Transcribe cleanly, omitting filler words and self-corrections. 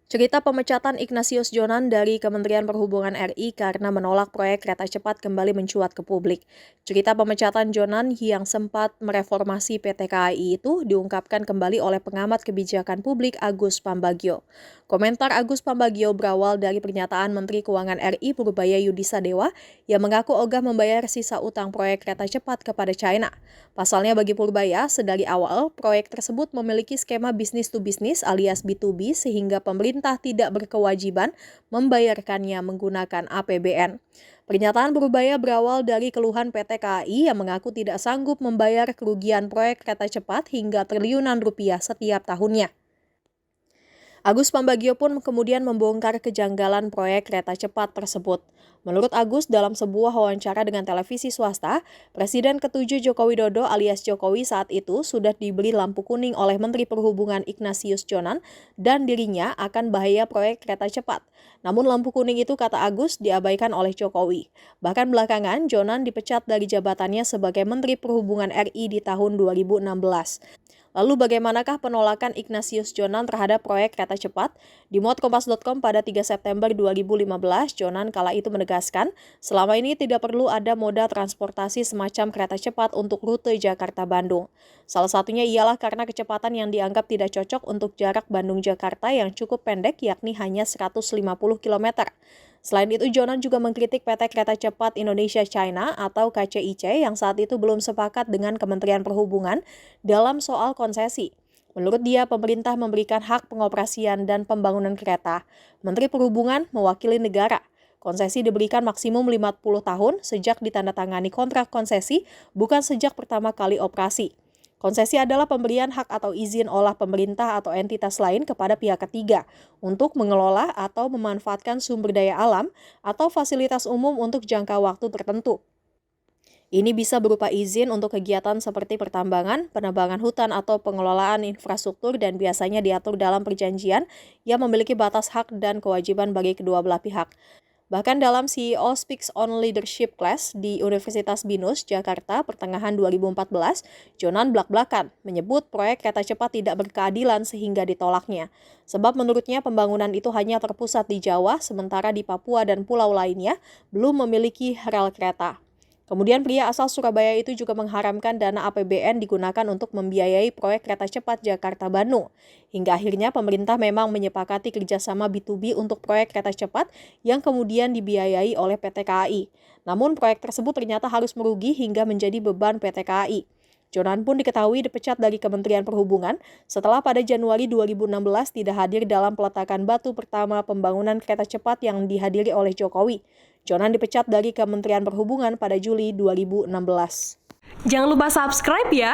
Cerita pemecatan Ignatius Jonan dari Kementerian Perhubungan RI karena menolak proyek kereta cepat kembali mencuat ke publik. Cerita pemecatan Jonan yang sempat mereformasi PT KAI itu diungkapkan kembali oleh pengamat kebijakan publik Agus Pambagio. Komentar Agus Pambagio berawal dari pernyataan Menteri Keuangan RI Purbaya Yudisadewa yang mengaku ogah membayar sisa utang proyek kereta cepat kepada China. Pasalnya bagi Purbaya, sedari awal proyek tersebut memiliki skema bisnis to bisnis alias B2B sehingga pemerintah tidak berkewajiban membayarkannya menggunakan APBN. Pernyataan Purbaya berawal dari keluhan PT KAI yang mengaku tidak sanggup membayar kerugian proyek kereta cepat hingga triliunan rupiah setiap tahunnya. Agus Pambagio pun kemudian membongkar kejanggalan proyek kereta cepat tersebut. Menurut Agus, dalam sebuah wawancara dengan televisi swasta, Presiden ke-7 Joko Widodo alias Jokowi saat itu sudah diberi lampu kuning oleh Menteri Perhubungan Ignatius Jonan dan dirinya akan bahaya proyek kereta cepat. Namun lampu kuning itu, kata Agus, diabaikan oleh Jokowi. Bahkan belakangan, Jonan dipecat dari jabatannya sebagai Menteri Perhubungan RI di tahun 2016. Lalu bagaimanakah penolakan Ignatius Jonan terhadap proyek kereta cepat? Dimuat Kompas.com pada 3 September 2015, Jonan kala itu menegaskan, selama ini tidak perlu ada moda transportasi semacam kereta cepat untuk rute Jakarta-Bandung. Salah satunya ialah karena kecepatan yang dianggap tidak cocok untuk jarak Bandung-Jakarta yang cukup pendek yakni hanya 150 km. Selain itu, Jonan juga mengkritik PT Kereta Cepat Indonesia China atau KCIC yang saat itu belum sepakat dengan Kementerian Perhubungan dalam soal konsesi. Menurut dia, pemerintah memberikan hak pengoperasian dan pembangunan kereta. Menteri Perhubungan mewakili negara. Konsesi diberikan maksimum 50 tahun sejak ditandatangani kontrak konsesi, bukan sejak pertama kali operasi. Konsesi adalah pemberian hak atau izin olah pemerintah atau entitas lain kepada pihak ketiga untuk mengelola atau memanfaatkan sumber daya alam atau fasilitas umum untuk jangka waktu tertentu. Ini bisa berupa izin untuk kegiatan seperti pertambangan, penebangan hutan, atau pengelolaan infrastruktur dan biasanya diatur dalam perjanjian yang memiliki batas hak dan kewajiban bagi kedua belah pihak. Bahkan dalam CEO Speaks on Leadership Class di Universitas Binus, Jakarta, pertengahan 2014, Jonan blak-blakan menyebut proyek kereta cepat tidak berkeadilan sehingga ditolaknya. Sebab menurutnya pembangunan itu hanya terpusat di Jawa, sementara di Papua dan pulau lainnya belum memiliki rel kereta. Kemudian pria asal Surabaya itu juga mengharamkan dana APBN digunakan untuk membiayai proyek kereta cepat Jakarta-Bandung. Hingga akhirnya pemerintah memang menyepakati kerjasama B2B untuk proyek kereta cepat yang kemudian dibiayai oleh PT KAI. Namun proyek tersebut ternyata harus merugi hingga menjadi beban PT KAI. Jonan pun diketahui dipecat dari Kementerian Perhubungan setelah pada Januari 2016 tidak hadir dalam peletakan batu pertama pembangunan kereta cepat yang dihadiri oleh Jokowi. Jonan dipecat dari Kementerian Perhubungan pada Juli 2016. Jangan lupa subscribe ya!